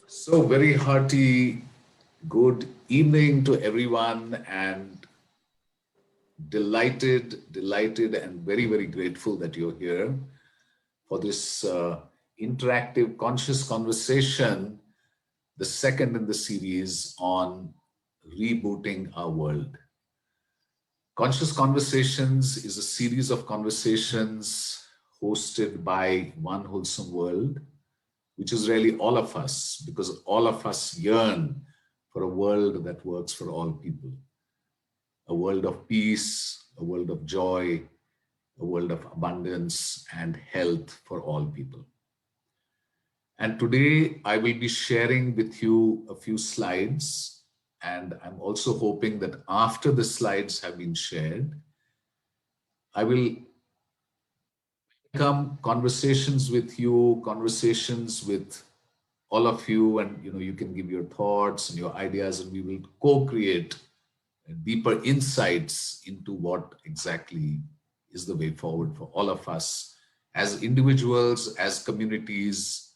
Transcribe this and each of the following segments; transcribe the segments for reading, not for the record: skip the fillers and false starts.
So, very hearty good evening to everyone, and delighted, and very grateful that you're here for this interactive conscious conversation, the second in the series on rebooting our world. Conscious Conversations is a series of conversations hosted by One Wholesome World, which is really all of us, because all of us yearn for a world that works for all people, a world of peace, a world of joy, a world of abundance and health for all people. And today I will be sharing with you a few slides. And I'm also hoping that after the slides have been shared, I will come conversations with you, conversations with all of you, and you can give your thoughts and your ideas, and we will co-create deeper insights into what exactly is the way forward for all of us as individuals, as communities,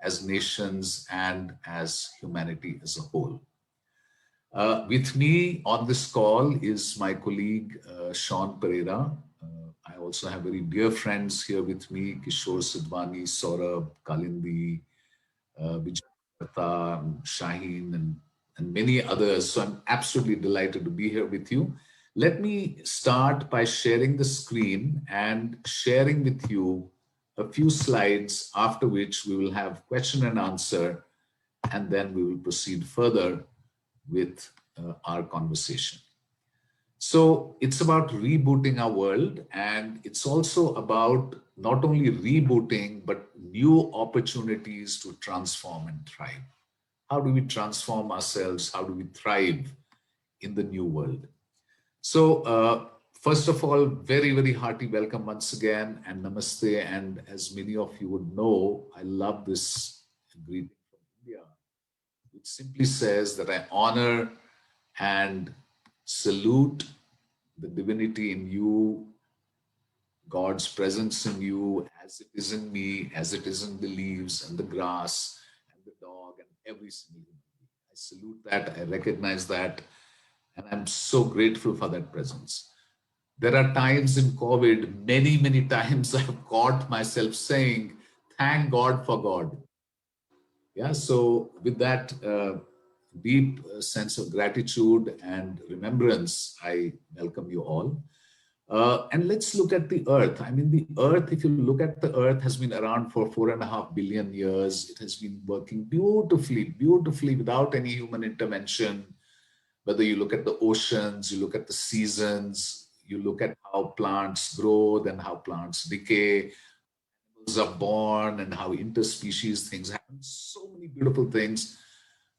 as nations, and as humanity as a whole. With me on this call is my colleague, Sean Pereira. I also have very dear friends here with me, Kishore Sidwani, Saurabh, Kalindi, Vijay, Shaheen, and many others. So I'm absolutely delighted to be here with you. Let me start by sharing the screen and sharing with you a few slides, after which we will have question and answer, and then we will proceed further with our conversation. So it's about rebooting our world, and it's also about not only rebooting, but new opportunities to transform and thrive. How do we transform ourselves? How do we thrive in the new world? So, first of all, very hearty welcome once again, and namaste. And as many of you would know, I love this greeting from India, which simply says that I honor and salute the divinity in you, God's presence in you, as it is in me, as it is in the leaves and the grass and the dog and every single human being. I salute that, I recognize that, and I'm so grateful for that presence. There are times in COVID, many times I've caught myself saying, thank God for God. Yeah, so with that deep sense of gratitude and remembrance, I welcome you all. And let's look at the earth. I mean, the earth, if you look at the earth, has been around for 4.5 billion years. It has been working beautifully without any human intervention. Whether you look at the oceans, you look at the seasons, you look at how plants grow, then how plants decay, animals are born, and how interspecies things happen. So many beautiful things.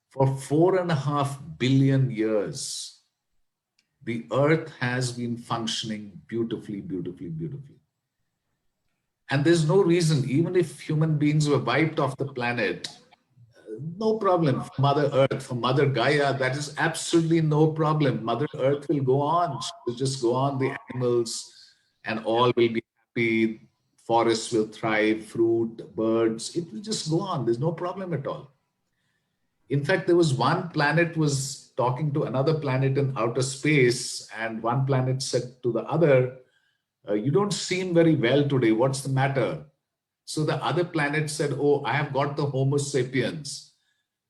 For 4.5 billion years, the earth has been functioning beautifully. And there's no reason, even if human beings were wiped off the planet, no problem. For Mother Earth, for Mother Gaia, that is absolutely no problem. Mother Earth will go on. She will just go on. The animals and all will be happy. Forests will thrive, fruit, birds. It will just go on. There's no problem at all. In fact, there was one planet was talking to another planet in outer space, and one planet said to the other, you don't seem very well today. What's the matter? So the other planet said, oh, I have got the Homo sapiens.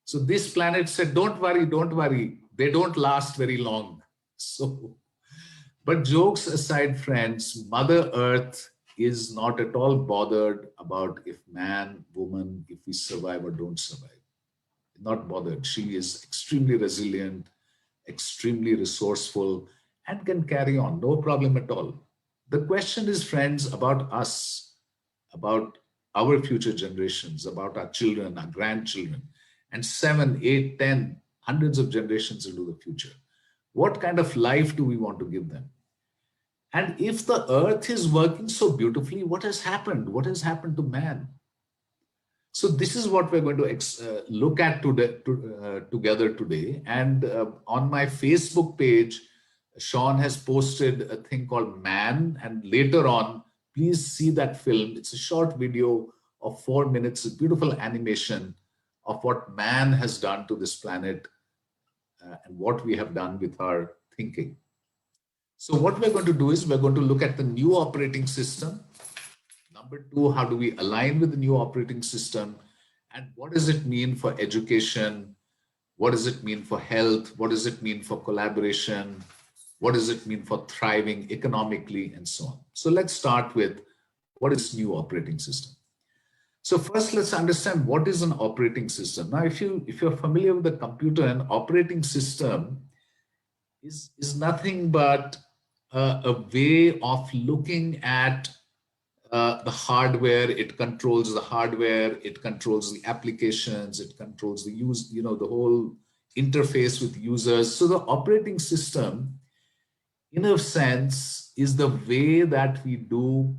So this planet said, don't worry. They don't last very long. So, but jokes aside, friends, Mother Earth is not at all bothered about if man, woman, if we survive or don't survive. Not bothered. She is extremely resilient, extremely resourceful, and can carry on. No problem at all. The question is, friends, about us, about our future generations, about our children, our grandchildren, and 7, 8, 10, hundreds of generations into the future. What kind of life do we want to give them? And if the earth is working so beautifully, what has happened? What has happened to man? So this is what we're going to look at together today. And on my Facebook page, Sean has posted a thing called Man. And later on, please see that film. It's a short video of 4 minutes, a beautiful animation of what man has done to this planet and what we have done with our thinking. So what we're going to do is we're going to look at the new operating system. Number two, how do we align with the new operating system? And what does it mean for education? What does it mean for health? What does it mean for collaboration? What does it mean for thriving economically and so on? So let's start with what is new operating system? So first, let's understand what is an operating system. Now, if you're familiar with the computer, an operating system is nothing but a way of looking at the hardware. It controls the hardware, it controls the applications, it controls the use, the whole interface with users. So the operating system, in a sense, is the way that we do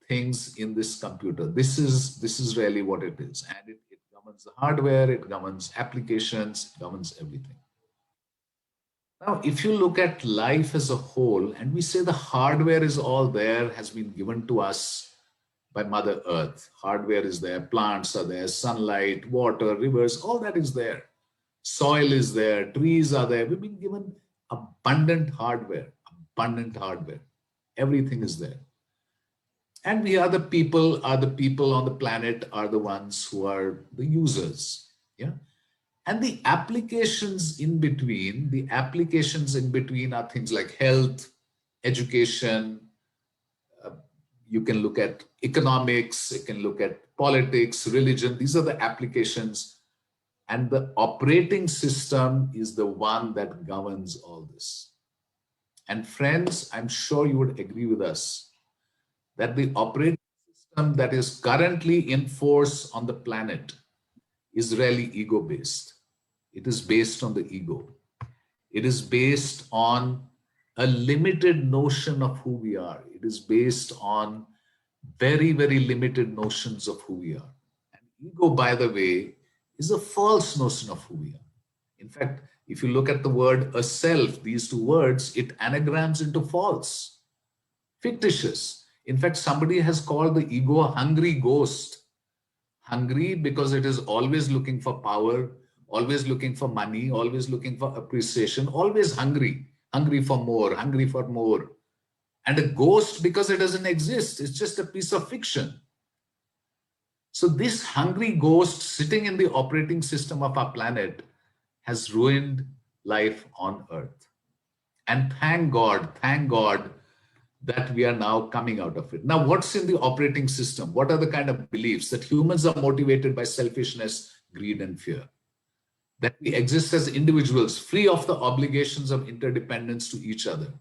things in this computer. This is really what it is. And it governs the hardware, it governs applications, it governs everything. Now, if you look at life as a whole, and we say the hardware is all there, has been given to us by Mother Earth. Hardware is there, plants are there, sunlight, water, rivers, all that is there. Soil is there, trees are there. We've been given abundant hardware, abundant hardware. Everything is there. And we are the people on the planet are the ones who are the users. Yeah. And the applications in between are things like health, education. You can look at economics, you can look at politics, religion. These are the applications. And the operating system is the one that governs all this. And friends, I'm sure you would agree with us that the operating system that is currently in force on the planet is really ego-based. It is based on the ego. It is based on a limited notion of who we are. It is based on very, very limited notions of who we are. And ego, by the way, is a false notion of who we are. In fact, if you look at the word a self, these two words, it anagrams into false, fictitious. In fact, somebody has called the ego a hungry ghost. Hungry because it is always looking for power, always looking for money, always looking for appreciation, always hungry for more, hungry for more. And a ghost because it doesn't exist. It's just a piece of fiction. So this hungry ghost sitting in the operating system of our planet has ruined life on Earth. And thank God that we are now coming out of it. Now, what's in the operating system? What are the kind of beliefs? That humans are motivated by selfishness, greed, and fear. That we exist as individuals, free of the obligations of interdependence to each other,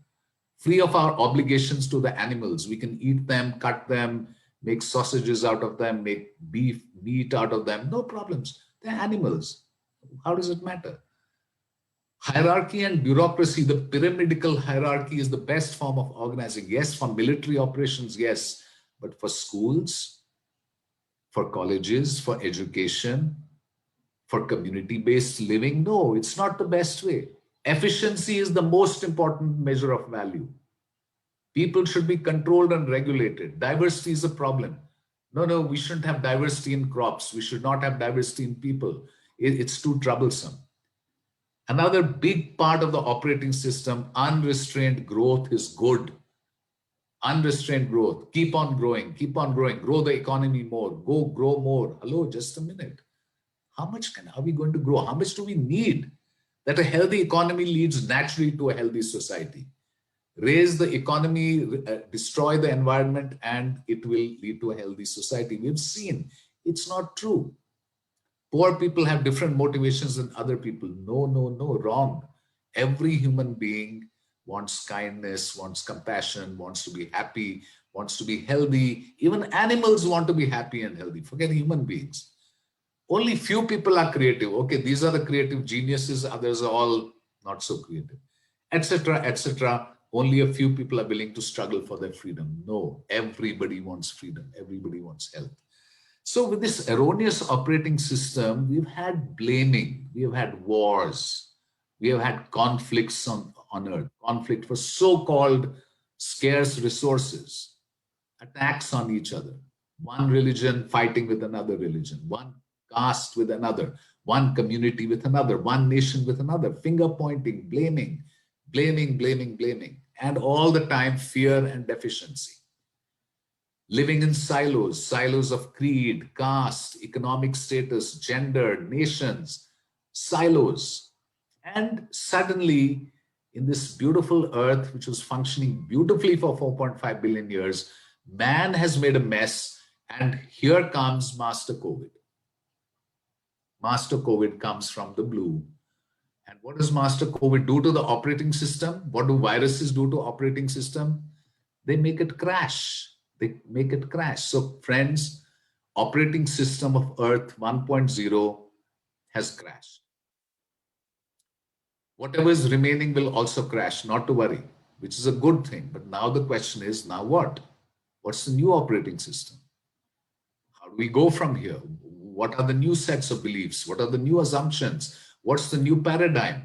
free of our obligations to the animals. We can eat them, cut them, make sausages out of them, make beef, meat out of them. No problems. They're animals. How does it matter? Hierarchy and bureaucracy, the pyramidal hierarchy is the best form of organizing. Yes, for military operations, yes. But for schools, for colleges, for education, for community-based living, no, it's not the best way. Efficiency is the most important measure of value. People should be controlled and regulated. Diversity is a problem. No, we shouldn't have diversity in crops. We should not have diversity in people. It's too troublesome. Another big part of the operating system, unrestrained growth is good. Unrestrained growth, keep on growing, grow the economy more, grow more. Hello, just a minute. How much are we going to grow? How much do we need? That a healthy economy leads naturally to a healthy society. Raise the economy, destroy the environment, and it will lead to a healthy society. We've seen it's not true. Poor people have different motivations than other people. No, wrong. Every human being wants kindness, wants compassion, wants to be happy, wants to be healthy. Even animals want to be happy and healthy. Forget human beings. Only few people are creative. Okay, these are the creative geniuses. Others are all not so creative, etc., etc. Only a few people are willing to struggle for their freedom. No, everybody wants freedom. Everybody wants health. So with this erroneous operating system, we've had blaming, we have had wars, we have had conflicts on Earth, conflict for so-called scarce resources, attacks on each other, one religion fighting with another religion, one caste with another, one community with another, one nation with another, finger pointing, blaming, blaming, and all the time fear and deficiency. Living in silos, silos of creed, caste, economic status, gender, nations, silos. And suddenly, in this beautiful earth, which was functioning beautifully for 4.5 billion years, man has made a mess. And here comes Master COVID. Master COVID comes from the blue. And what does Master COVID do to the operating system? What do viruses do to operating system? They make it crash. They make it crash. So friends, operating system of Earth 1.0 has crashed. Whatever is remaining will also crash, not to worry, which is a good thing. But now the question is, now what? What's the new operating system? How do we go from here? What are the new sets of beliefs? What are the new assumptions? What's the new paradigm?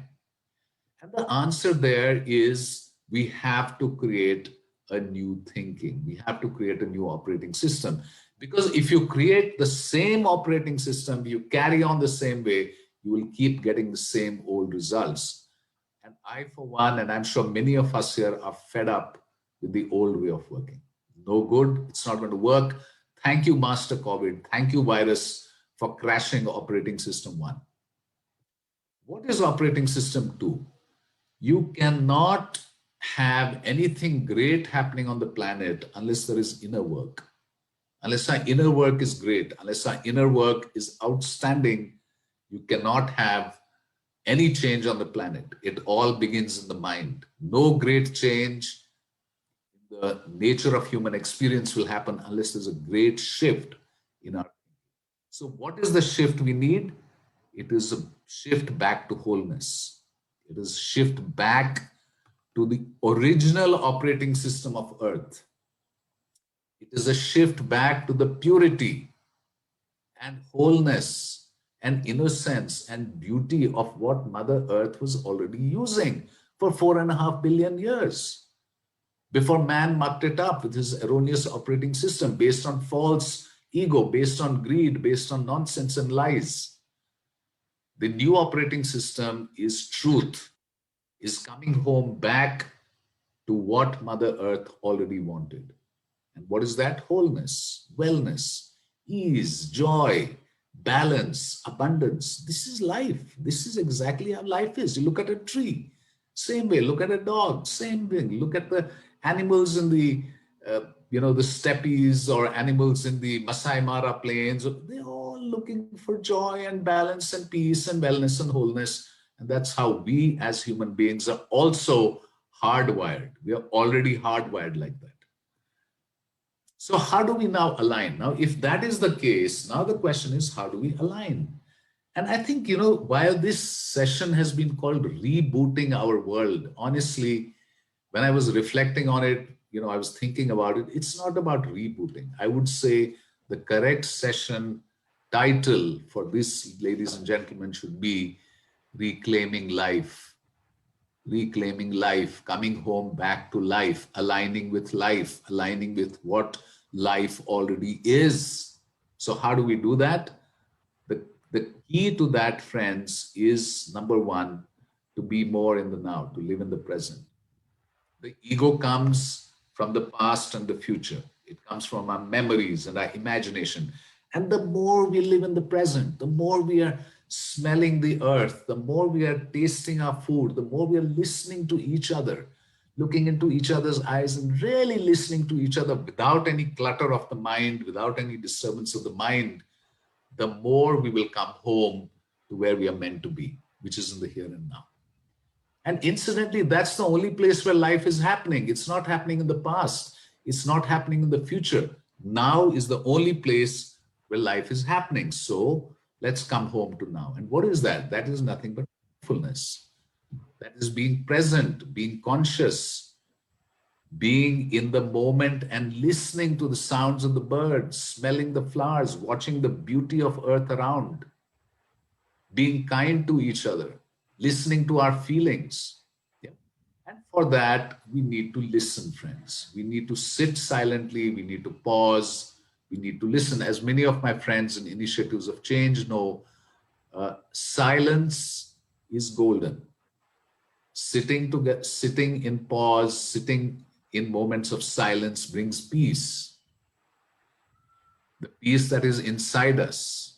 And the answer there is we have to create a new thinking. We have to create a new operating system. Because if you create the same operating system, you carry on the same way, you will keep getting the same old results. And I, for one, and I'm sure many of us here are fed up with the old way of working. No good, it's not going to work. Thank you, Master COVID. Thank you, virus, for crashing operating system 1. What is operating system 2? You cannot have anything great happening on the planet unless there is inner work. Unless our inner work is great, unless our inner work is outstanding, you cannot have any change on the planet. It all begins in the mind. No great change in the nature of human experience will happen unless there's a great shift in our. So what is the shift we need? It is a shift back to wholeness. It is shift back to the original operating system of Earth. It is a shift back to the purity and wholeness and innocence and beauty of what Mother Earth was already using for 4.5 billion years before man mucked it up with his erroneous operating system based on false ego, based on greed, based on nonsense and lies. The new operating system is truth, is coming home back to what Mother Earth already wanted. And what is that? Wholeness, wellness, ease, joy, balance, abundance. This is life. This is exactly how life is. You look at a tree, same way. Look at a dog, same thing. Look at the animals in the, the steppes or animals in the Masai Mara plains. They're all looking for joy and balance and peace and wellness and wholeness. And that's how we as human beings are also hardwired. We are already hardwired like that. So how do we now align? Now, if that is the case, now the question is, how do we align? And I think, while this session has been called rebooting our world, honestly, when I was reflecting on it, I was thinking about it. It's not about rebooting. I would say the correct session title for this, ladies and gentlemen, should be Reclaiming Life. Reclaiming life, coming home back to life, aligning with what life already is. So how do we do that? The key to that, friends, is number one, to be more in the now, to live in the present. The ego comes from the past and the future. It comes from our memories and our imagination. And the more we live in the present, the more we are smelling the earth, the more we are tasting our food, the more we are listening to each other, looking into each other's eyes and really listening to each other without any clutter of the mind, without any disturbance of the mind, the more we will come home to where we are meant to be, which is in the here and now. And incidentally, that's the only place where life is happening. It's not happening in the past. It's not happening in the future. Now is the only place where life is happening. So let's come home to now. And what is that? That is nothing but mindfulness. That is being present, being conscious, being in the moment and listening to the sounds of the birds, smelling the flowers, watching the beauty of earth around, being kind to each other, listening to our feelings. Yeah. And for that, we need to listen, friends. We need to sit silently. We need to pause. We need to listen. As many of my friends in initiatives of change know, silence is golden. Sitting in pause, sitting in moments of silence brings peace. The peace that is inside us.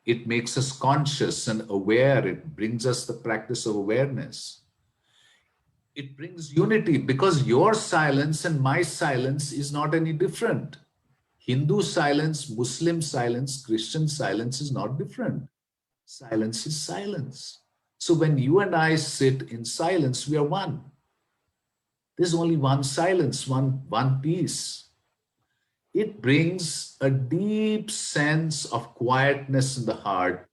It makes us conscious and aware. It brings us the practice of awareness. It brings unity because your silence and my silence is not any different. Hindu silence, Muslim silence, Christian silence is not different. Silence is silence. So when you and I sit in silence, we are one. There's only one silence, one peace. It brings a deep sense of quietness in the heart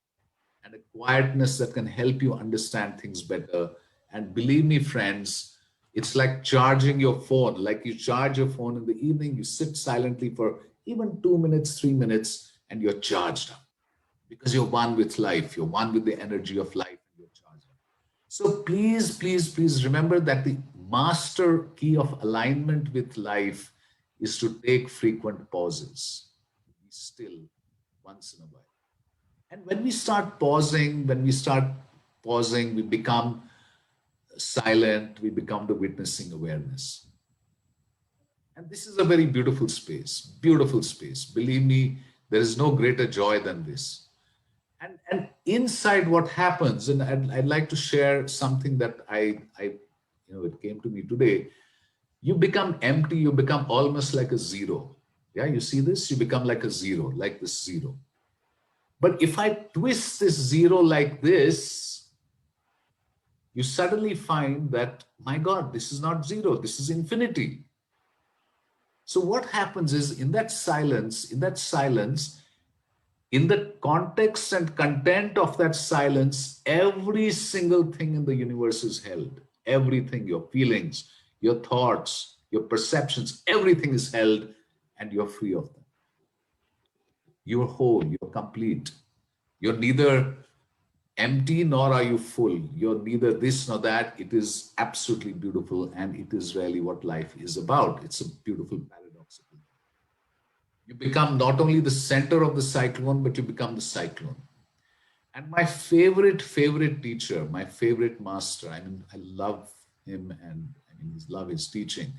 and a quietness that can help you understand things better. And believe me, friends, it's like charging your phone. Like you charge your phone in the evening, you sit silently for even 2 minutes, 3 minutes, and you're charged up because you're one with life. You're one with the energy of life, and you're charged up. So please, please, please remember that the master key of alignment with life is to take frequent pauses, be still once in a while. And when we start pausing, we become silent, we become the witnessing awareness. And this is a very beautiful space, beautiful space. Believe me, there is no greater joy than this. And inside what happens, and I'd like to share something that it came to me today. You become empty, you become almost like a zero. Yeah, you see this? You become like a zero, like this zero. But if I twist this zero like this, you suddenly find that, my God, this is not zero, this is infinity. So what happens is in the context and content of that silence, every single thing in the universe is held. Everything, your feelings, your thoughts, your perceptions, everything is held and you're free of them. You're whole, you're complete. You're neither empty nor are you full. You're neither this nor that. It is absolutely beautiful, and it is really what life is about. It's a beautiful paradoxical. You become not only the center of the cyclone, but you become the cyclone. And my favorite teacher, my favorite master, I mean, I love him and I mean, love his teaching,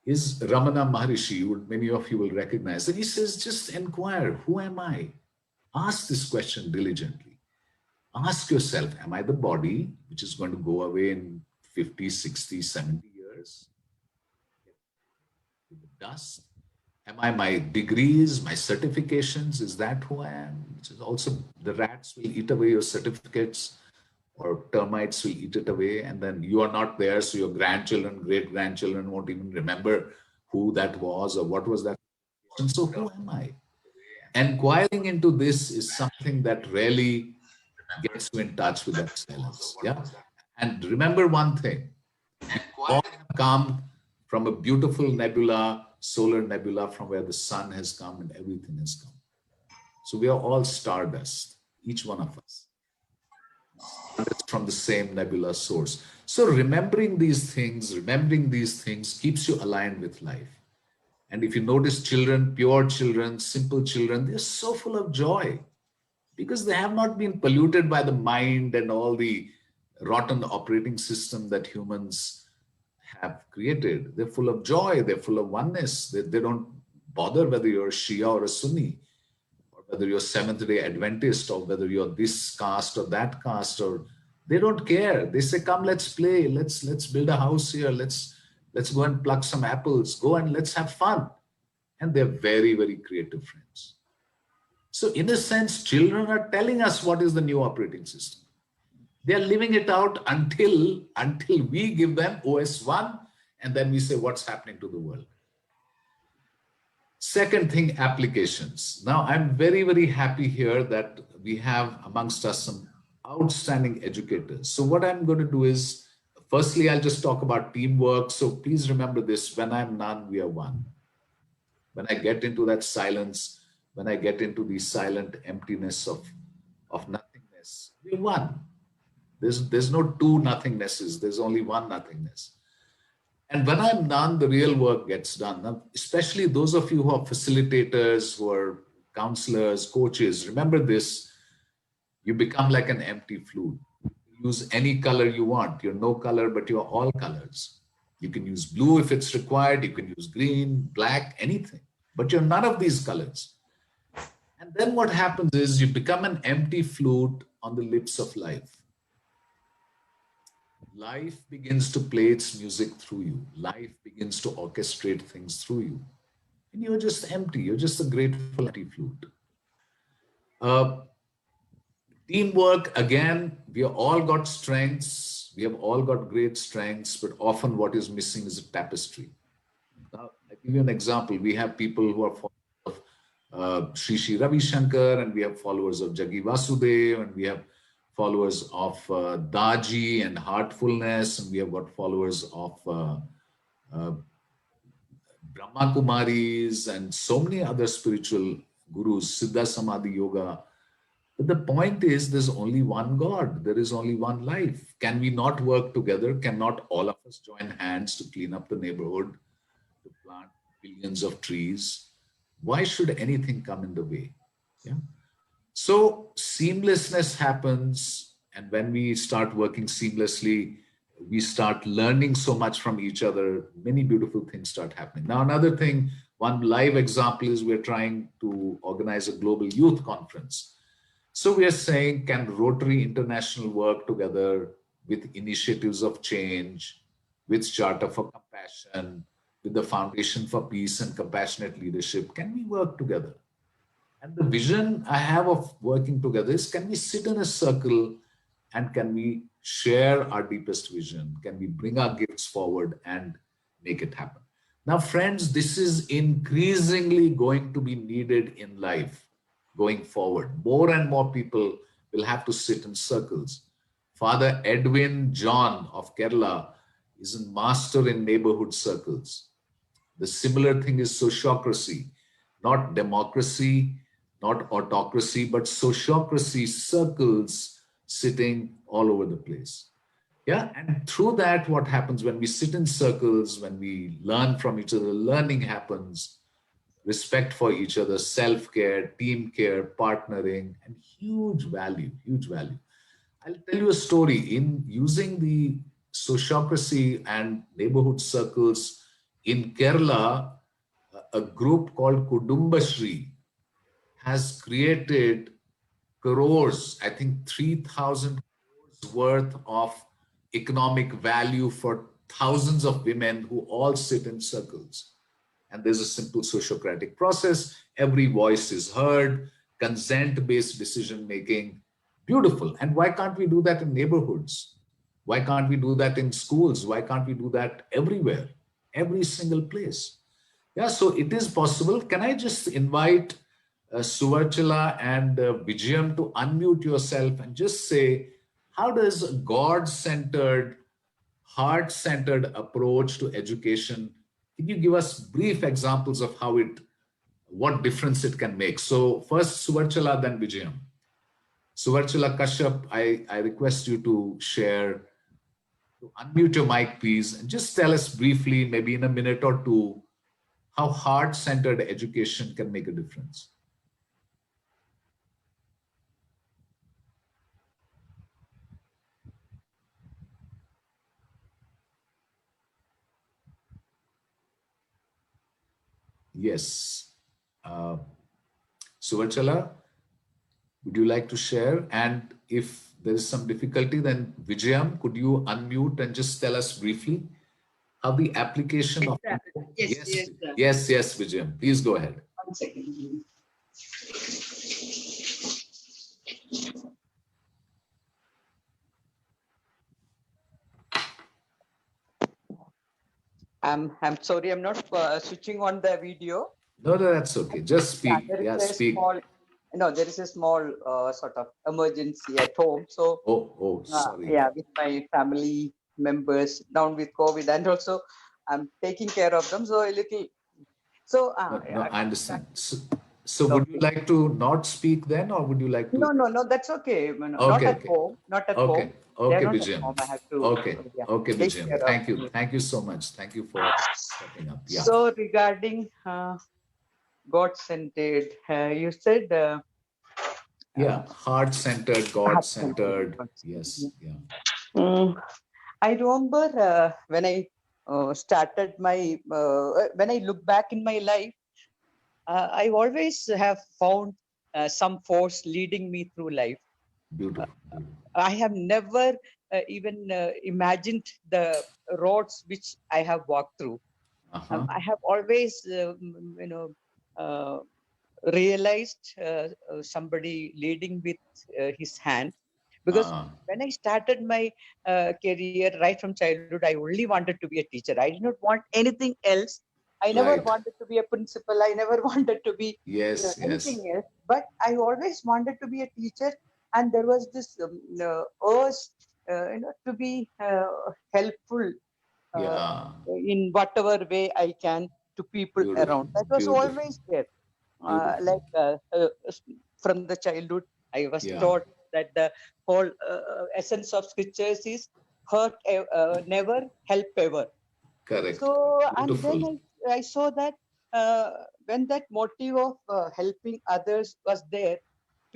is Ramana Maharishi. Many of you will recognize. And he says, just inquire, who am I? Ask this question diligently. Ask yourself, am I the body which is going to go away in 50, 60, 70 years? With the dust? Am I my degrees, my certifications? Is that who I am? Which is also, the rats will eat away your certificates or termites will eat it away, and then you are not there, so your grandchildren, great-grandchildren won't even remember who that was or what was that. And so who am I? Inquiring into this is something that really gets you in touch with that silence. Yeah. And remember one thing, all have come from a beautiful nebula, solar nebula, from where the sun has come and everything has come. So we are all stardust, each one of us. Stardust from the same nebula source. So remembering these things keeps you aligned with life. And if you notice children, pure children, simple children, they're so full of joy because they have not been polluted by the mind and all the rotten operating system that humans have created. They're full of joy. They're full of oneness. They don't bother whether you're a Shia or a Sunni, or whether you're Seventh-day Adventist, or whether you're this caste or that caste, or they don't care. They say, come, let's play. Let's build a house here. Let's go and pluck some apples. Go and let's have fun. And they're very, very creative friends. So in a sense, children are telling us what is the new operating system. They are living it out until we give them OS1, and then we say what's happening to the world. Second thing, applications. Now, I'm very, very happy here that we have amongst us some outstanding educators. So what I'm going to do is, firstly, I'll just talk about teamwork. So please remember this, when I'm none, we are one. When I get into that silence, when I get into the silent emptiness of nothingness, we're one. There's no two nothingnesses. There's only one nothingness. And when I'm done, the real work gets done. Now, especially those of you who are facilitators, who are counselors, coaches, remember this: you become like an empty flute. Use any color you want. You're no color, but you're all colors. You can use blue if it's required. You can use green, black, anything. But you're none of these colors. And then what happens is you become an empty flute on the lips of life. Life begins to play its music through you. Life begins to orchestrate things through you. And you're just empty. You're just a grateful empty flute. Uh, Teamwork, again, we have all got strengths. We have all got great strengths, but often what is missing is a tapestry. Now, I give you an example. We have people who are followers of Sri Sri Ravi Shankar, and we have followers of Jagi Vasudev, and we have followers of Daji and Heartfulness, and we have got followers of Brahma Kumaris and so many other spiritual gurus, Siddha Samadhi Yoga. But the point is, there's only one God. There is only one life. Can we not work together? Cannot all of us join hands to clean up the neighborhood, to plant billions of trees? Why should anything come in the way? Yeah. So seamlessness happens. And when we start working seamlessly, we start learning so much from each other. Many beautiful things start happening. Now, another thing, one live example is we're trying to organize a global youth conference. So we are saying, can Rotary International work together with initiatives of change, with Charter for Compassion, with the Foundation for Peace and Compassionate Leadership? Can we work together? And the vision I have of working together is, can we sit in a circle and can we share our deepest vision? Can we bring our gifts forward and make it happen? Now, friends, this is increasingly going to be needed in life going forward. More and more people will have to sit in circles. Father Edwin John of Kerala is a master in neighborhood circles. The similar thing is sociocracy, not democracy, not autocracy, but sociocracy, circles sitting all over the place. Yeah, and through that, what happens when we sit in circles, when we learn from each other, learning happens, respect for each other, self-care, team care, partnering, and huge value, huge value. I'll tell you a story. In using the sociocracy and neighborhood circles in Kerala, a group called Kudumbashri has created crores, I think 3,000 crores worth of economic value for thousands of women who all sit in circles. And there's a simple sociocratic process. Every voice is heard, consent-based decision-making. Beautiful. And why can't we do that in neighborhoods? Why can't we do that in schools? Why can't we do that everywhere? Every single place. Yeah, so it is possible. Can I just invite Suvarchala and Vijayam to unmute yourself and just say, how does a God-centered, heart-centered approach to education, can you give us brief examples of how it, what difference it can make? So first Suvarchala, then Vijayam. Suvarchala Kashyap, I request you to share, to unmute your mic, please, and just tell us briefly, maybe in a minute or two, how heart-centered education can make a difference. Yes. Suvarchala, would you like to share? And if there is some difficulty, then Vijayam, could you unmute and just tell us briefly how the application of... Yes, Vijayam, please go ahead. 1 second. I'm sorry, I'm not switching on the video. No, that's okay. Just speak. Yeah, speak. There is a small sort of emergency at home. So, sorry. Yeah, with my family members down with COVID, and also I'm taking care of them. So a little. So, I understand. So would you topic. like to not speak then, or would you like to? No, no, no, that's okay. No, not Okay, at okay. home, not at Okay, home. They are okay, not at Vijayam. home. I have to, Okay, yeah, okay, take Vijayam. care of me. Thank you so much. Thank you for stepping up. Yeah, So regarding God-centered, you said yeah. Heart-centered, heart-centered. God-centered. Yes, yeah. Mm, I remember when I started my, when I look back in my life, I always have found some force leading me through life. Beautiful, beautiful. I have never even imagined the roads which I have walked through. Uh-huh. I have always, uh, realized somebody leading with his hand, because Uh, when I started my career right from childhood, I only wanted to be a teacher. I did not want anything else. I never right. wanted to be a principal. I never wanted to be Yes, anything yes. else. But I always wanted to be a teacher, and there was this urge, to be helpful Yeah. in whatever way I can to people Beautiful, around. That was beautiful, always there. beautiful. From the childhood, I was Yeah. taught that the whole essence of scriptures is hurt never, help ever. Correct. So, and then Beautiful. I saw that when that motive of helping others was there,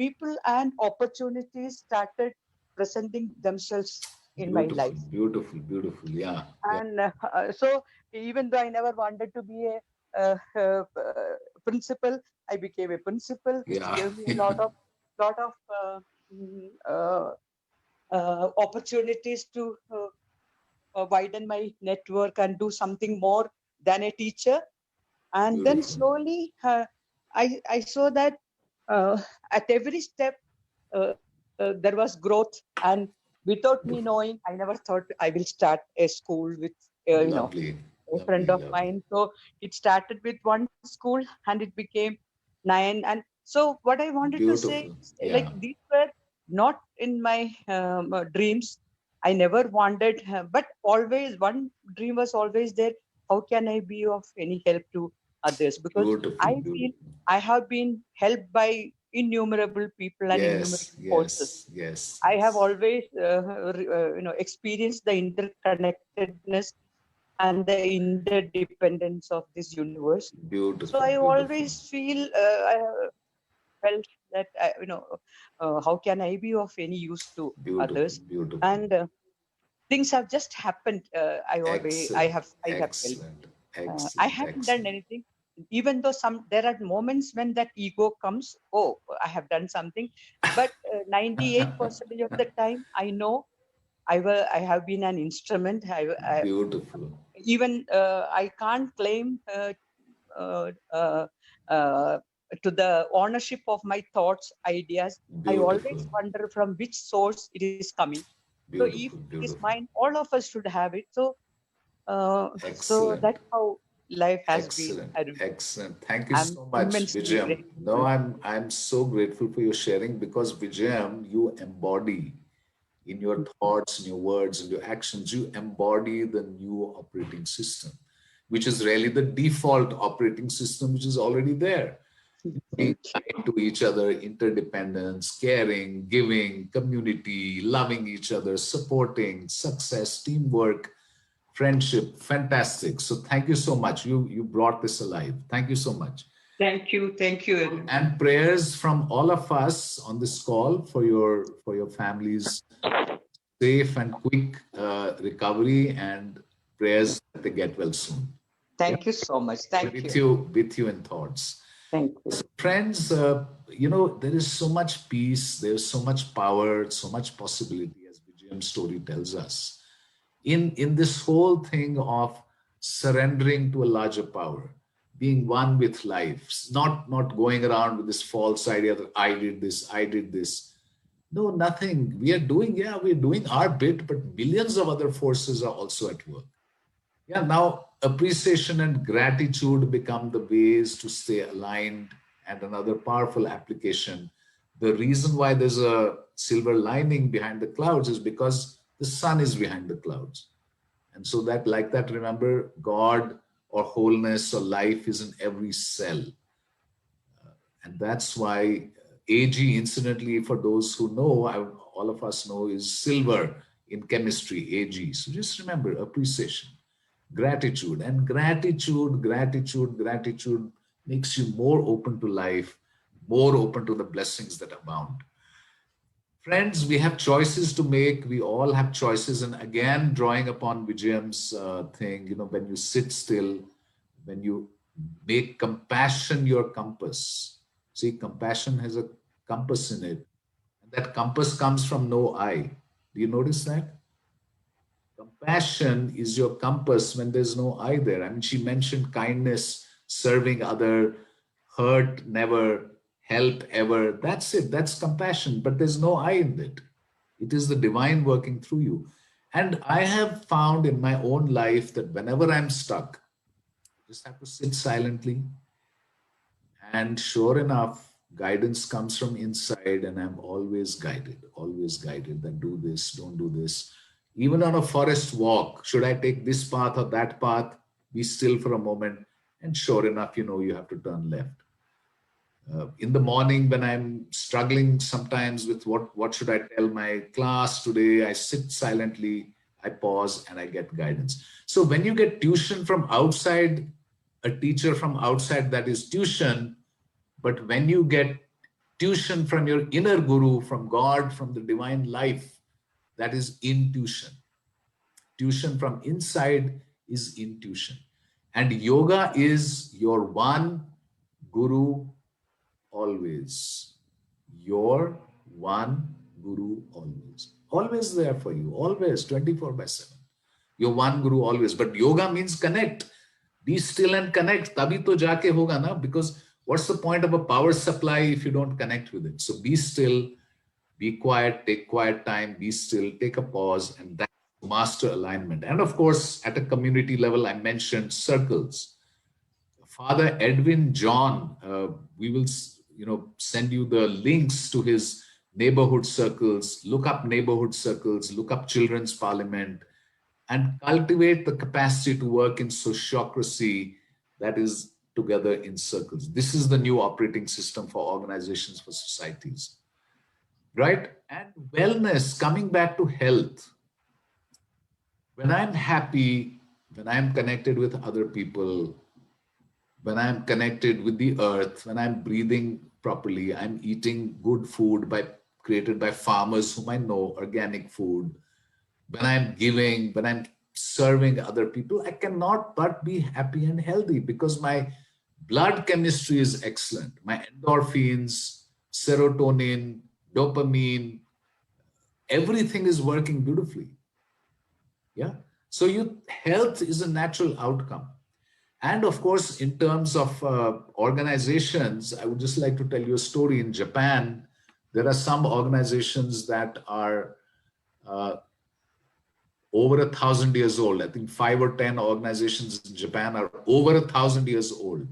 people and opportunities started presenting themselves in my Beautiful, life. beautiful, beautiful. Yeah, yeah, And so, even though I never wanted to be a principal, I became a principal, which yeah, gave me a yeah. lot of mm, uh, opportunities to widen my network and do something more than a teacher. And then Beautiful. slowly, I saw that at every step there was growth. And without me Beautiful. knowing, I never thought I will start a school with Lovely, a friend lovely, of lovely. mine. So it started with one school and it became nine. And so what I wanted to say Beautiful. is, like, Yeah. these were not in my dreams. I never wanted, but always one dream was always there. How can I be of any help to others? Because Beautiful, I feel beautiful. I have been helped by innumerable people and Yes, innumerable forces. yes, yes, I have yes. always, experienced the interconnectedness and the interdependence of this universe. So Beautiful, I beautiful, always feel, I have felt that, how can I be of any use to beautiful, others? beautiful. And things have just happened. Excellent, I have felt. excellent, I excellent, haven't done excellent. anything, even though there are moments when that ego comes. Oh, I have done something, but 98% of the time, I know I have been an instrument. Beautiful, Even I can't claim uh, uh, uh, to the ownership of my thoughts, ideas. I beautiful, always wonder from which source it is coming. So if beautiful, it is beautiful. mine, all of us should have it. So Excellent. that's how life has been. Excellent, excellent. Thank you I'm so much, immensely Vijayam. No, grateful. I'm so grateful for your sharing because Vijayam, you embody in your thoughts, in your words, in your actions, you embody the new operating system, which is really the default operating system, which is already there. Being Thank you. kind to each other, interdependence, caring, giving, community, loving each other, supporting, success, teamwork, friendship, fantastic. So thank you so much. You brought this alive. Thank you so much. Thank you. Thank you, everyone. And prayers from all of us on this call for your families safe and quick recovery and prayers that they get well soon. Yeah, Thank you so much. Thank you. with you in thoughts. Thank So you. friends, there is so much peace, there is so much power, so much possibility, as Vijayam's story tells us, in this whole thing of surrendering to a larger power, being one with life, not going around with this false idea that I did this. No, nothing. We're doing our bit, but millions of other forces are also at work. Yeah, now appreciation and gratitude become the ways to stay aligned. And another powerful application. The reason why there's a silver lining behind the clouds is because the sun is behind the clouds. And so that, like that, remember, God or wholeness or life is in every cell. And that's why Ag, incidentally, for those who know, all of us know, is silver in chemistry, Ag. So just remember appreciation, gratitude, and gratitude makes you more open to life, more open to the blessings that abound. Friends, we have choices to make. We all have choices. And again, drawing upon Vijayam's thing, when you sit still, when you make compassion your compass. See, compassion has a compass in it. And that compass comes from no I. Do you notice that? Compassion is your compass when there's no I there. I mean, she mentioned kindness, serving other, hurt never, help ever. That's it. That's compassion. But there's no I in it. It is the divine working through you. And I have found in my own life that whenever I'm stuck, I just have to sit silently. And sure enough, guidance comes from inside, and I'm always guided that do this, don't do this. Even on a forest walk, should I take this path or that path? Be still for a moment. And sure enough, you have to turn left. In the morning, when I'm struggling sometimes with what should I tell my class today, I sit silently, I pause, and I get guidance. So when you get tuition from outside, a teacher from outside, that is tuition. But when you get tuition from your inner guru, from God, from the divine life, that is intuition. Tuition from inside is intuition. And yoga is your one guru always. Your one guru always. Always there for you, always, 24 by 7. Your one guru always. But yoga means connect. Be still and connect. Tabhi to jaake hoga na. Because what's the point of a power supply if you don't connect with it? So be still, be quiet, take quiet time, be still, take a pause, and that's master alignment. And of course, at a community level, I mentioned circles. Father Edwin John, we will send you the links to his neighborhood circles. Look up neighborhood circles, look up children's parliament, and cultivate the capacity to work in sociocracy, that is together in circles. This is the new operating system for organizations, for societies, right? And wellness, coming back to health. When I'm happy, when I'm connected with other people, when I'm connected with the earth, when I'm breathing properly, I'm eating good food created by farmers whom I know, organic food. When I'm giving, when I'm serving other people, I cannot but be happy and healthy because my blood chemistry is excellent. My endorphins, serotonin, dopamine, everything is working beautifully. Yeah. So health is a natural outcome. And of course, in terms of organizations, I would just like to tell you a story. In Japan, there are some organizations that are over 1,000 years old. I think 5 or 10 organizations in Japan are over 1,000 years old.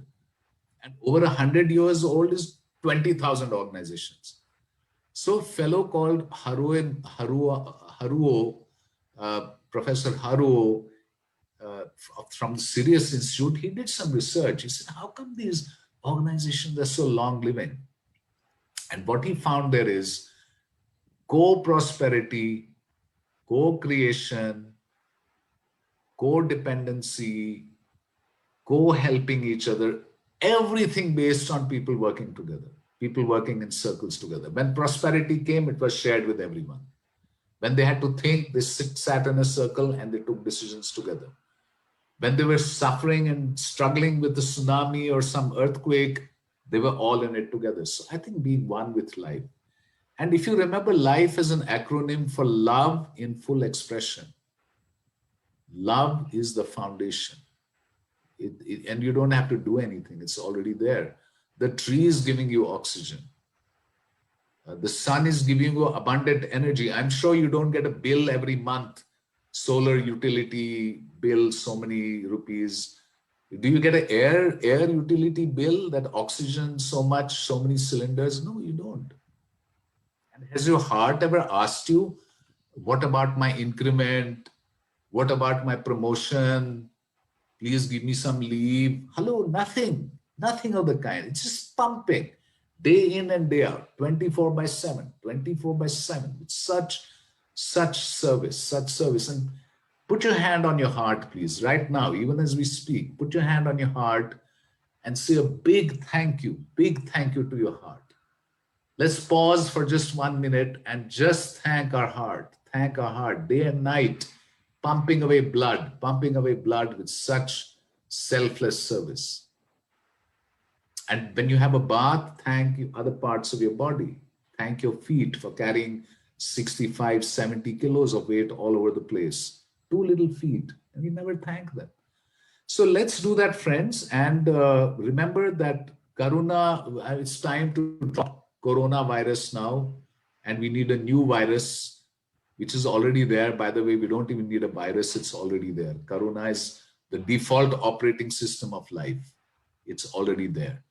And over 100 years old is 20,000 organizations. So a fellow called Haruo, Professor Haruo, from the Sirius Institute, he did some research. He said, how come these organizations are so long living? And what he found there is co-prosperity, co-creation, codependency, co-helping each other, everything based on people working together, people working in circles together. When prosperity came, it was shared with everyone. When they had to think, they sat in a circle and they took decisions together. When they were suffering and struggling with a tsunami or some earthquake, they were all in it together. So I think being one with life. And if you remember, life is an acronym for love in full expression. Love is the foundation. And you don't have to do anything. It's already there. The tree is giving you oxygen. The sun is giving you abundant energy. I'm sure you don't get a bill every month, solar utility bill, so many rupees. Do you get an air utility bill, that oxygen so much, so many cylinders? No, you don't. And has your heart ever asked you, what about my increment? What about my promotion? Please give me some leave. Hello, nothing of the kind. It's just pumping. day in and day out, 24 by 7, 24 by 7. It's such service, such service. And put your hand on your heart, please, right now, even as we speak. Put your hand on your heart and say a big thank you to your heart. Let's pause for just 1 minute and just thank our heart day and night, pumping away blood with such selfless service. And when you have a bath, thank you other parts of your body. Thank your feet for carrying 65, 70 kilos of weight all over the place. Two little feet, and you never thank them. So let's do that, friends. And remember that Karuna, it's time to drop coronavirus now. And we need a new virus, which is already there. By the way, we don't even need a virus. It's already there. Karuna is the default operating system of life. It's already there.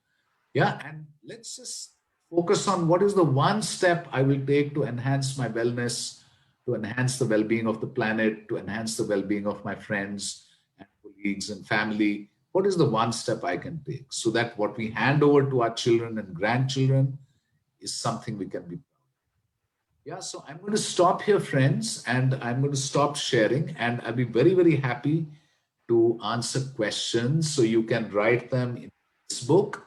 Yeah. And let's just focus on what is the one step I will take to enhance my wellness, to enhance the well-being of the planet, to enhance the well-being of my friends and colleagues and family. What is the one step I can take so that what we hand over to our children and grandchildren is something we can be proud of? Yeah, so I'm going to stop here, friends, and I'm going to stop sharing, and I'll be very, very happy to answer questions. So you can write them in Facebook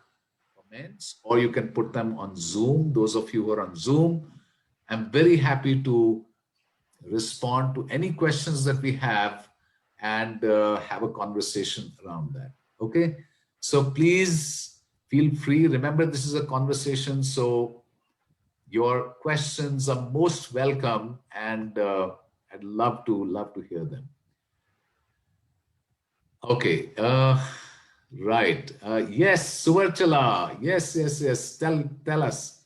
comments, or you can put them on Zoom. Those of you who are on Zoom, I'm very happy to respond to any questions that we have and have a conversation around that. Okay, so please feel free. Remember, this is a conversation, so your questions are most welcome, and I'd love to hear them. Okay, right. Yes, Suvarchala. Yes. Tell us.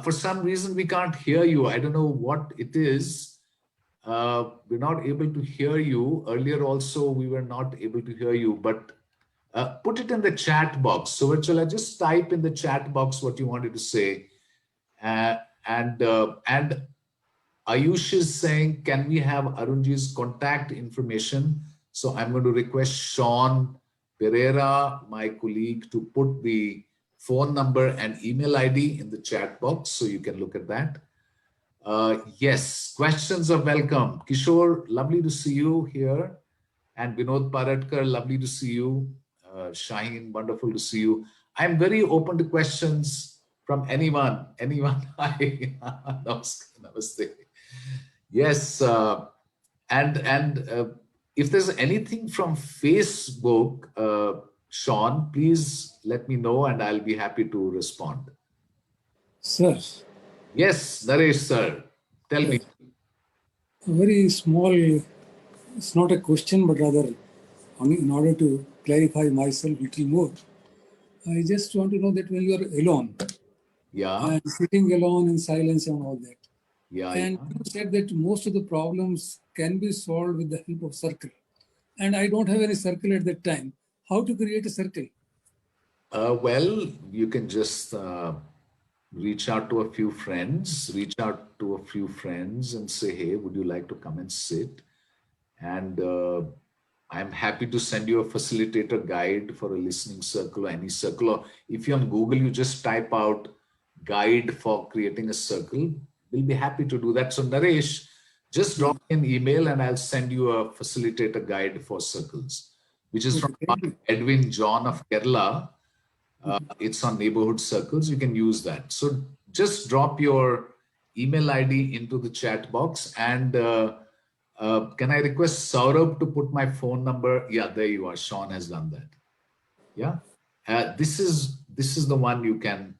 For some reason, we can't hear you. I don't know what it is. We're not able to hear you. Earlier also, we were not able to hear you, but put it in the chat box. So, Virtuala, just type in the chat box what you wanted to say. Uh, and Ayush is saying, can we have Arunji's contact information? So I'm going to request Sean Pereira, my colleague, to put the phone number and email ID in the chat box so you can look at that. Yes, questions are welcome. Kishore, lovely to see you here. And Vinod Paradkar, lovely to see you. Shaheen, wonderful to see you. I'm very open to questions from anyone. Hi, namaste. Yes, and if there's anything from Facebook, Sean, please let me know and I'll be happy to respond. Sir. Yes, Naresh, sir. Tell me. A very small, it's not a question, but rather in order to clarify myself a little more, I just want to know that when you are alone, and sitting alone in silence and all that, and you said that most of the problems can be solved with the help of circle. And I don't have any circle at that time. How to create a circle? Well, you can just reach out to a few friends, and say, hey, would you like to come and sit? And I'm happy to send you a facilitator guide for a listening circle or any circle. Or if you're on Google, you just type out guide for creating a circle. We'll be happy to do that. So Naresh, just drop me an email and I'll send you a facilitator guide for circles, which is from Edwin John of Kerala. It's on neighborhood circles. You can use that. So just drop your email ID into the chat box. And can I request Saurabh to put my phone number? Yeah, there you are. Sean has done that. Yeah. This is the one you can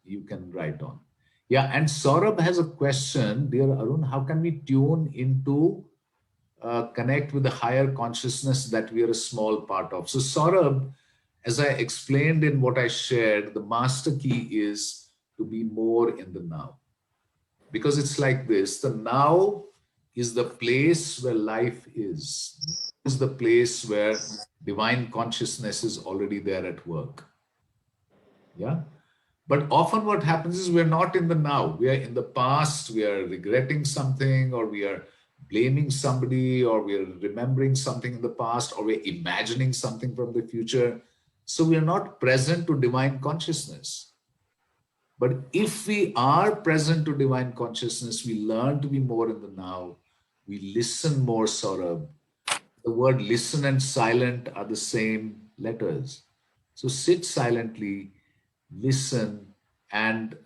write on. Yeah. And Saurabh has a question. Dear Arun, how can we tune into connect with the higher consciousness that we are a small part of? So Saurabh, as I explained in what I shared, the master key is to be more in the now. Because it's like this, the now is the place where life is the place where divine consciousness is already there at work. Yeah. But often what happens is we're not in the now. We are in the past, we are regretting something, or we are blaming somebody, or we are remembering something in the past, or we're imagining something from the future. So we are not present to divine consciousness. But if we are present to divine consciousness, we learn to be more in the now. We listen more, Saurabh. The word listen and silent are the same letters. So sit silently, listen, and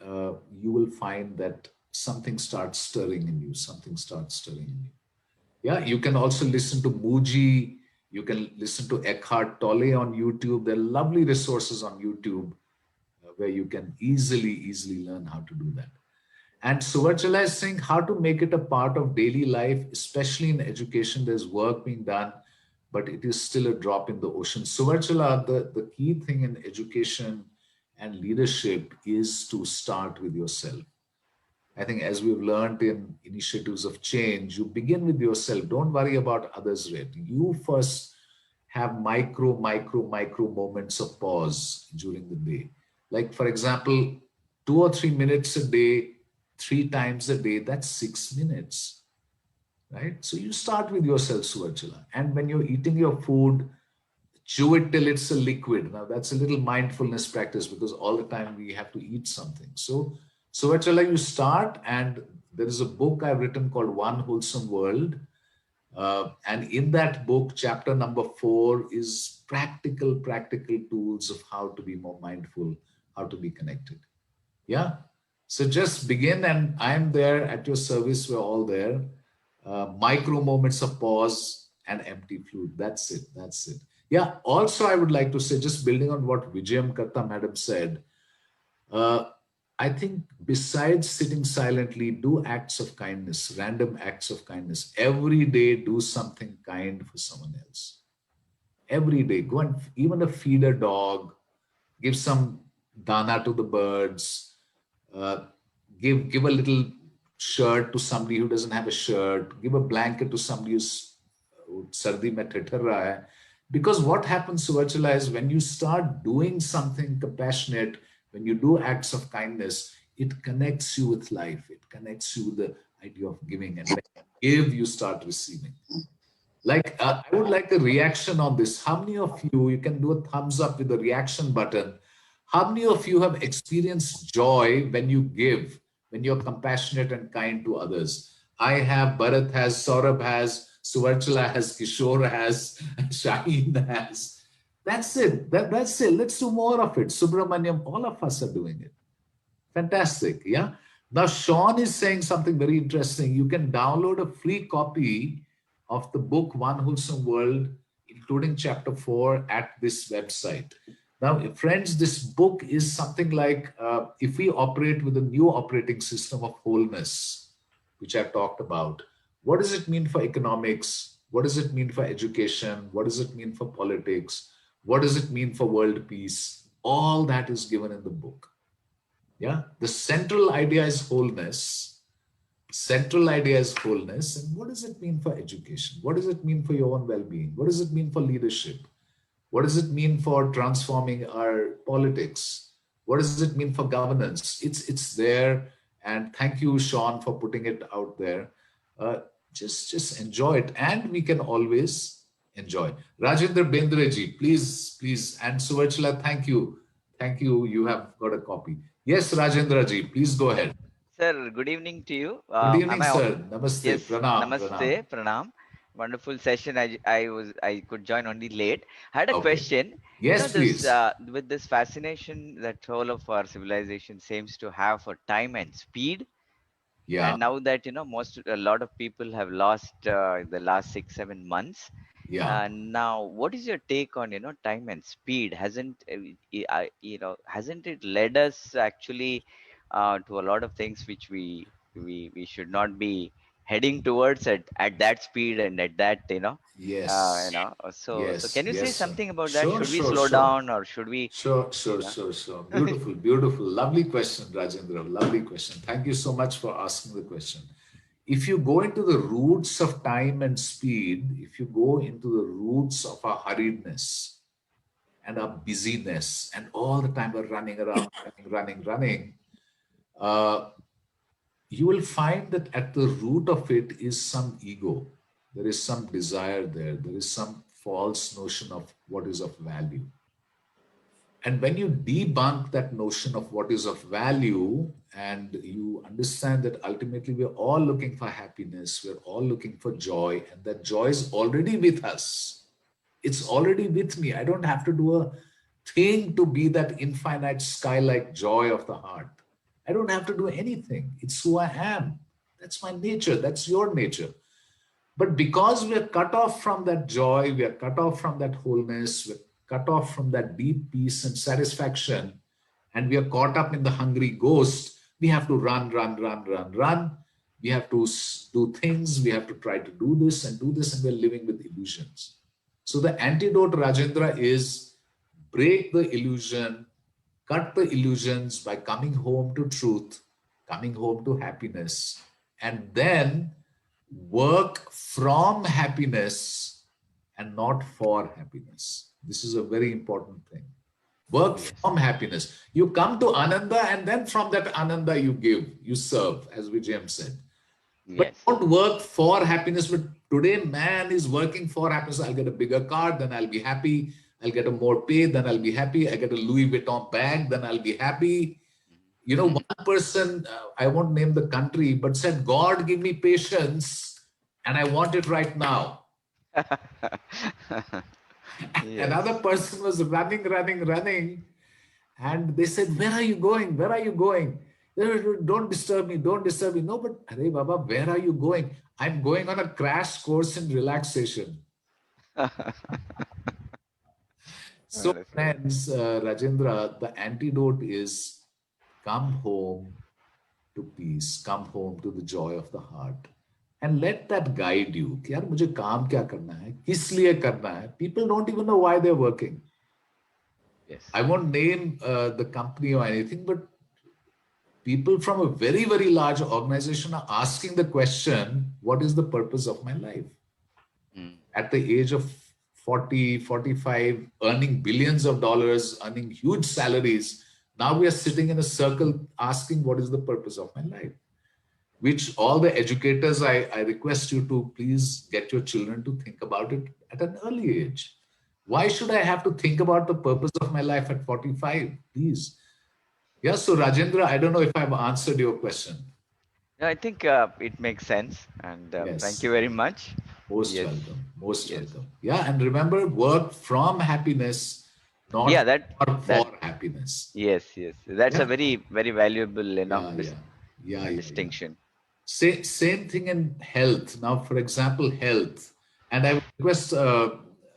you will find that something starts stirring in you. Something starts stirring in you. Yeah, you can also listen to Muji. You can listen to Eckhart Tolle on YouTube. There are lovely resources on YouTube where you can easily learn how to do that. And Suvarchala is saying how to make it a part of daily life, especially in education. There's work being done, but it is still a drop in the ocean. Suvarchala, the key thing in education and leadership is to start with yourself. I think as we've learned in initiatives of change, you begin with yourself. Don't worry about others' rate. You first have micro moments of pause during the day. Like, for example, 2 or 3 minutes a day, 3 times a day, that's 6 minutes, right? So you start with yourself, Suvarchala. And when you're eating your food, chew it till it's a liquid. Now that's a little mindfulness practice because all the time we have to eat something. So Suvarchala, you start, and there is a book I've written called One Wholesome World. And in that book, chapter number 4 is practical tools of how to be more mindful, how to be connected. Yeah. So just begin, and I'm there at your service. We're all there. Micro moments of pause and empty flute. That's it. That's it. Yeah. Also, I would like to say, just building on what Vijayam Katta madam said, uh, I think besides sitting silently, do acts of kindness, random acts of kindness. Every day, do something kind for someone else. Every day, go and even feed a dog, give some dana to the birds, uh, give a little shirt to somebody who doesn't have a shirt, give a blanket to somebody who's sardi mein thithar raha hai. Because what happens, Suvarchala, is when you start doing something compassionate, when you do acts of kindness, it connects you with life. It connects you with the idea of giving. And when you give, you start receiving. Like, I would like a reaction on this. How many of you can do a thumbs up with the reaction button? How many of you have experienced joy when you give, when you're compassionate and kind to others? I have, Bharat has, Saurabh has, Suvarchala has, Kishore has, Shaheen has. That's it. That's it. Let's do more of it. Subramaniam, all of us are doing it. Fantastic. Yeah. Now, Sean is saying something very interesting. You can download a free copy of the book One Wholesome World, including chapter 4, at this website. Now, friends, this book is something like if we operate with a new operating system of wholeness, which I've talked about, what does it mean for economics? What does it mean for education? What does it mean for politics? What does it mean for world peace? All that is given in the book. Yeah, the central idea is wholeness. Central idea is wholeness. And what does it mean for education? What does it mean for your own well-being? What does it mean for leadership? What does it mean for transforming our politics? What does it mean for governance? It's there. And thank you, Sean, for putting it out there. Just enjoy it. And we can always enjoy. Rajendra Bendreji, please. And Suvarchala, thank you. Thank you. You have got a copy. Yes, Rajendra ji, please go ahead. Sir, good evening to you. Good evening, Am I? sir. Namaste. Yes, Pranam. Pranam. namaste, pranam. Wonderful session. I could join only late. I had a Okay. question. Yes, This please. with this fascination that whole of our civilization seems to have for time and speed, Yeah. and now that a lot of people have lost the last 6 7 months. Yeah. Now, what is your take on time and speed? Hasn't it led us actually to a lot of things which we should not be heading towards at that speed and at that Yes. so can you say Sir. something about that? Sure, Should we sure, slow sure. down or should we you know Sure. Beautiful, beautiful. Lovely question, Rajendra. Lovely question. Thank you so much for asking the question. If you go into the roots of time and speed, if you go into the roots of our hurriedness and our busyness, and all the time we're running around, running, uh, you will find that at the root of it is some ego. There is some desire there. There is some false notion of what is of value. And when you debunk that notion of what is of value, and you understand that ultimately we're all looking for happiness, we're all looking for joy, and that joy is already with us. It's already with me. I don't have to do a thing to be that infinite sky-like joy of the heart. I don't have to do anything. It's who I am. That's my nature. That's your nature. But because we are cut off from that joy, we are cut off from that wholeness, we're cut off from that deep peace and satisfaction, and we are caught up in the hungry ghost, we have to run, run, run, run, run. We have to do things, we have to try to do this, and we're living with illusions. So the antidote, Rajendra, is break the illusion, cut the illusions by coming home to truth, coming home to happiness, and then work from happiness and not for happiness. This is a very important thing. Work Yes. from happiness. You come to Ananda, and then from that Ananda you give, you serve, as Vijayam said. But Yes. don't work for happiness. But today, man is working for happiness. I'll get a bigger car, then I'll be happy. I'll get a more pay, then I'll be happy. I get a Louis Vuitton bag, then I'll be happy. You know, one person, I won't name the country, but said, God, give me patience, and I want it right now. Yes. Another person was running, running, running. And they said, where are you going? Where are you going? Don't disturb me. Don't disturb me. No, but Hare Baba, where are you going? I'm going on a crash course in relaxation. So, Wonderful. friends, Rajendra, the antidote is come home to peace, come home to the joy of the heart. And let that guide you. कि यार मुझे काम क्या करना है, किस लिए करना है. People don't even know why they're working. Yes. I won't name the company or anything, but people from a very, very large organization are asking the question, what is the purpose of my life? Mm. At the age of 40, 45, earning billions of dollars, earning huge salaries, now we are sitting in a circle asking, what is the purpose of my life? Which all the educators, I request you to please get your children to think about it at an early age. Why should I have to think about the purpose of my life at 45? Please. Yeah, so Rajendra, I don't know if I've answered your question. No, I think it makes sense, and thank you Yes, very much. most Yes. welcome, most Yes. welcome. Yeah, and remember, work from happiness, Yeah. not That. for happiness. Yes. Yes. That's a Yeah, very, very valuable enough yeah, yeah, yeah, yeah, yeah. distinction. Same thing in health. Now, for example, health. And I would request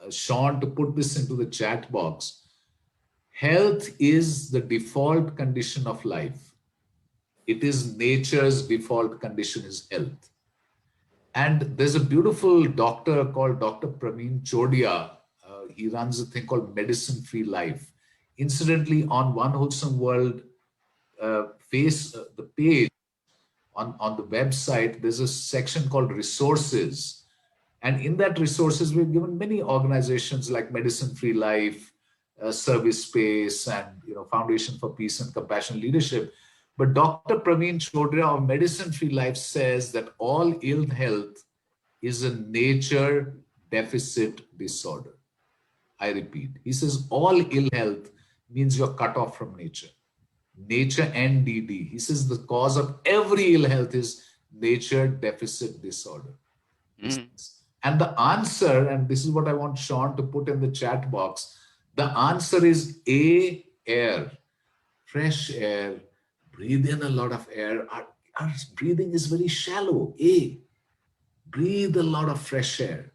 Sean to put this into the chat box. Health is the default condition of life. It is nature's default condition is health. And there's a beautiful doctor called Dr. Praveen Chodia. He runs a thing called Medicine Free Life. Incidentally, on One Wholesome World the page, on the website, there's a section called resources. And in that resources, we've given many organizations like Medicine Free Life, Service Space, and Foundation for Peace and Compassion Leadership. But Dr. Praveen Chodria of Medicine Free Life says that all ill health is a nature deficit disorder. I repeat, he says all ill health means you're cut off from nature. Nature NDD. He says the cause of every ill health is nature deficit disorder. Mm. And the answer, and this is what I want Sean to put in the chat box, the answer is A, air, fresh air, breathe in a lot of air. Our breathing is very shallow. A, breathe a lot of fresh air,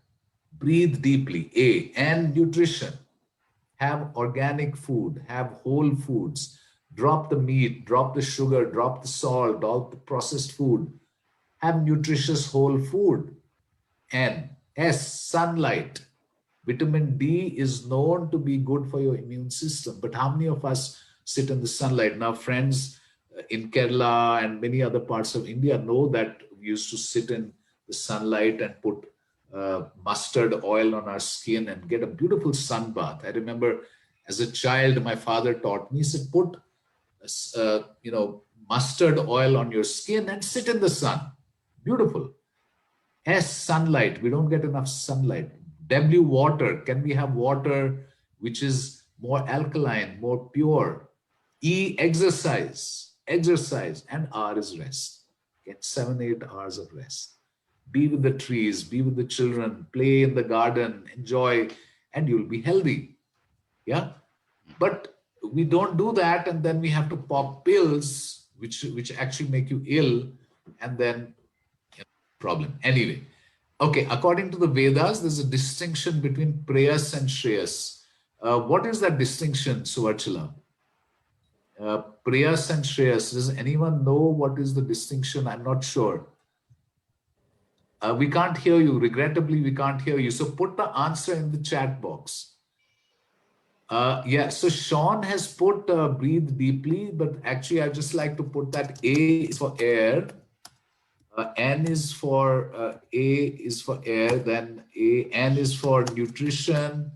breathe deeply. A, and nutrition. Have organic food, have whole foods, drop the meat, drop the sugar, drop the salt, drop the processed food, have nutritious whole food. N, S, sunlight. Vitamin D is known to be good for your immune system, but how many of us sit in the sunlight? Now, friends in Kerala and many other parts of India know that we used to sit in the sunlight and put mustard oil on our skin and get a beautiful sun bath. I remember as a child, my father taught me, he said, put, mustard oil on your skin and sit in the sun. Beautiful. S, sunlight. We don't get enough sunlight. W, water. Can we have water which is more alkaline, more pure. E, exercise, exercise, and R is rest. Get 7, 8 hours of rest. Be with the trees, be with the children, play in the garden, enjoy, and you'll be healthy. Yeah. But we don't do that, and then we have to pop pills, which actually make you ill, and then problem. Anyway, okay. According to the Vedas, there's a distinction between prayas and shreyas. What is that distinction, Suvarchala? Prayas and shreyas. Does anyone know what is the distinction? I'm not sure. We can't hear you. Regrettably, we can't hear you. So put the answer in the chat box. Yeah, so Sean has put breathe deeply, but actually I just like to put that A is for air, N is for A is for air, then N is for nutrition,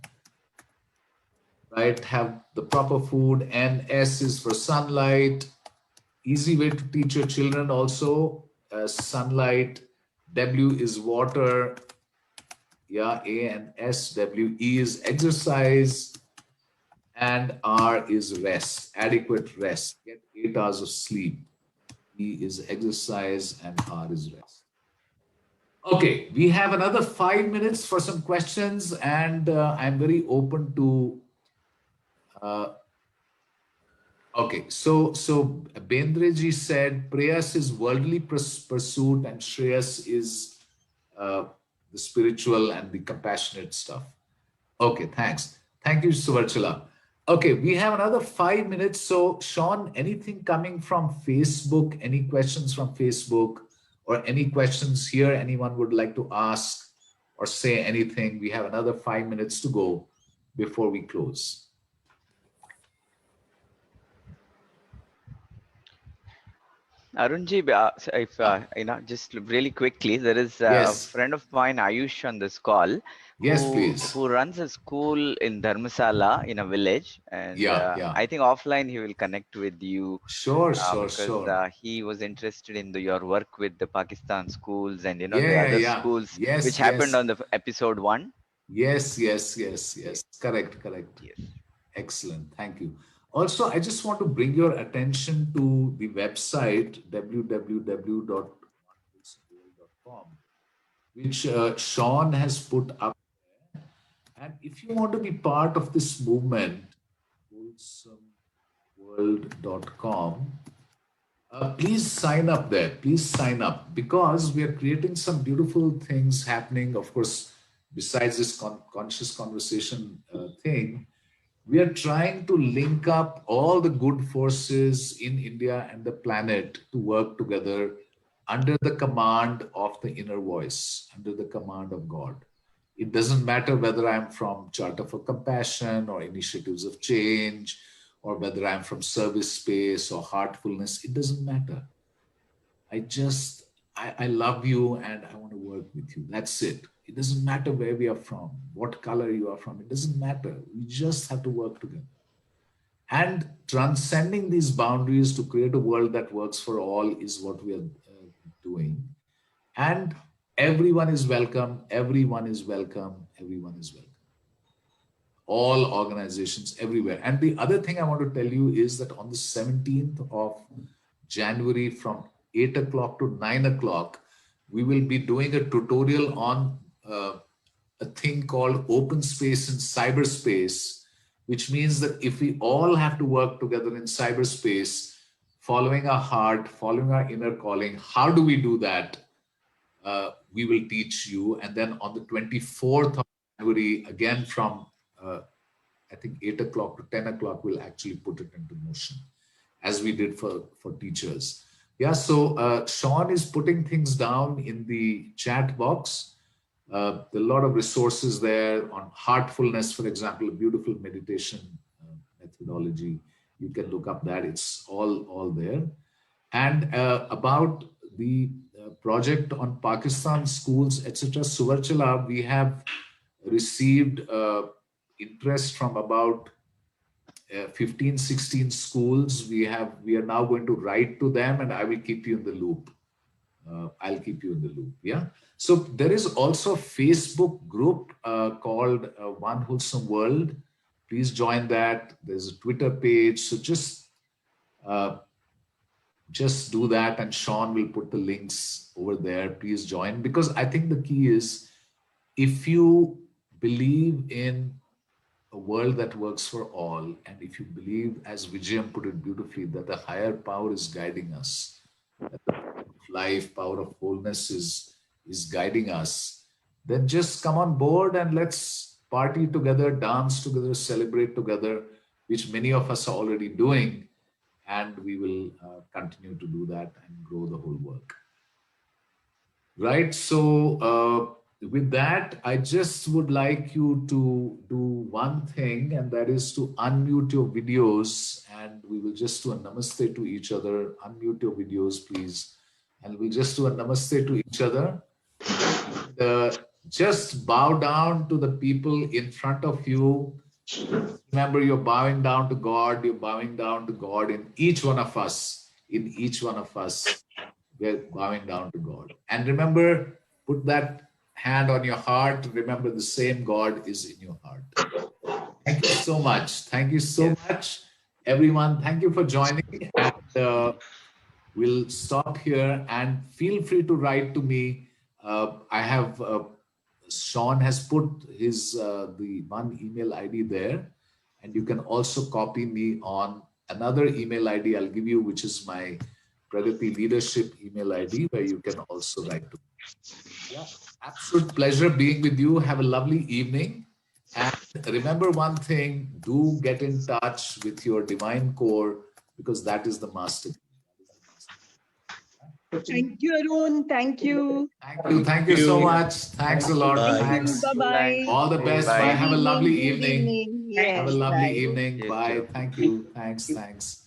right? Have the proper food, and S is for sunlight. Easy way to teach your children also, sunlight. W is water, yeah, A and S. W, E is exercise, and R is rest, adequate rest. Get 8 hours of sleep. E is exercise and R is rest. Okay, we have another 5 minutes for some questions, and I'm very open to. Okay, so Bendreji said prayas is worldly pursuit, and shreyas is the spiritual and the compassionate stuff. Okay, thanks. Thank you, Suvarchala. Okay, we have another 5 minutes. So, Sean, anything coming from Facebook? Any questions from Facebook, or any questions here anyone would like to ask or say anything? We have another 5 minutes to go before we close. Arunji, if just really quickly, there is a Yes, friend of mine, Ayush, on this call, yes, please. who runs a school in Dharmasala in a village, and Yeah, yeah. I think offline he will connect with you Sure, sure, because sure. he was interested in your work with the Pakistan schools and Yeah, the yeah, other yeah. schools which Yes, happened yes, on the episode 1. yes, yes, yes, yes. Correct, correct. Yes. Excellent. Thank you. Also, I just want to bring your attention to the website www.onewholesomeworld.com, which Sean has put up. And if you want to be part of this movement, wholesomeworld.com, please sign up there. Please sign up, because we are creating some beautiful things happening. Of course, besides this conscious conversation thing, we are trying to link up all the good forces in India and the planet to work together under the command of the inner voice, under the command of God. It doesn't matter whether I'm from Charter for Compassion or Initiatives of Change, or whether I'm from Service Space or Heartfulness. It doesn't matter. I love you and I want to work with you. That's it. It doesn't matter where we are from, what color you are from. It doesn't matter. We just have to work together. And transcending these boundaries to create a world that works for all is what we are doing. And everyone is welcome. Everyone is welcome. Everyone is welcome. All organizations everywhere. And the other thing I want to tell you is that on the 17th of January from 8 o'clock to 9 o'clock, we will be doing a tutorial on a thing called open space in cyberspace, which means that if we all have to work together in cyberspace, following our heart, following our inner calling, how do we do that? We will teach you. And then on the 24th of January, again from I think 8 o'clock to 10 o'clock, we'll actually put it into motion, as we did for teachers. Yeah, so Sean is putting things down in the chat box. There are a lot of resources there on heartfulness, for example, a beautiful meditation methodology. You can look up that. It's all there. And about the project on Pakistan schools, etc., Suvarchala, we have received interest from about 15, 16 schools. We are now going to write to them, and I will keep you in the loop. I'll keep you in the loop. Yeah. So there is also a Facebook group called One Wholesome World. Please join that. There's a Twitter page. So just do that, and Sean will put the links over there. Please join, because I think the key is, if you believe in a world that works for all, and if you believe, as Vijayam put it beautifully, that the higher power is guiding us, that the power of life, power of wholeness is guiding us, then just come on board and let's party together, dance together, celebrate together, which many of us are already doing. And we will continue to do that and grow the whole work. Right. So with that, I just would like you to do one thing, and that is to unmute your videos, and we will just do a namaste to each other. Unmute your videos, please. And we'll just do a namaste to each other. Just bow down to the people in front of you. Remember, you're bowing down to God. You're bowing down to God in each one of us. In each one of us, we're bowing down to God. And remember, put that hand on your heart. Remember, the same God is in your heart. Thank you so much. Thank you so much, everyone. Thank you for joining. And we'll stop here. And feel free to write to me. I have Sean has put his the one email ID there, and you can also copy me on another email ID I'll give you, which is my Pragati Leadership email ID, where you can also write to me. Yeah, absolute pleasure being with you. Have a lovely evening. And remember one thing, do get in touch with your divine core, because that is the master. Thank you, Arun. Thank you. Thank you so much. Thanks a lot. Thank Thanks. you. Bye-bye. All the best. Bye. Bye. Have a lovely Good evening. Yes, Have a lovely bye. evening. You Bye. too. Thank you. Thanks.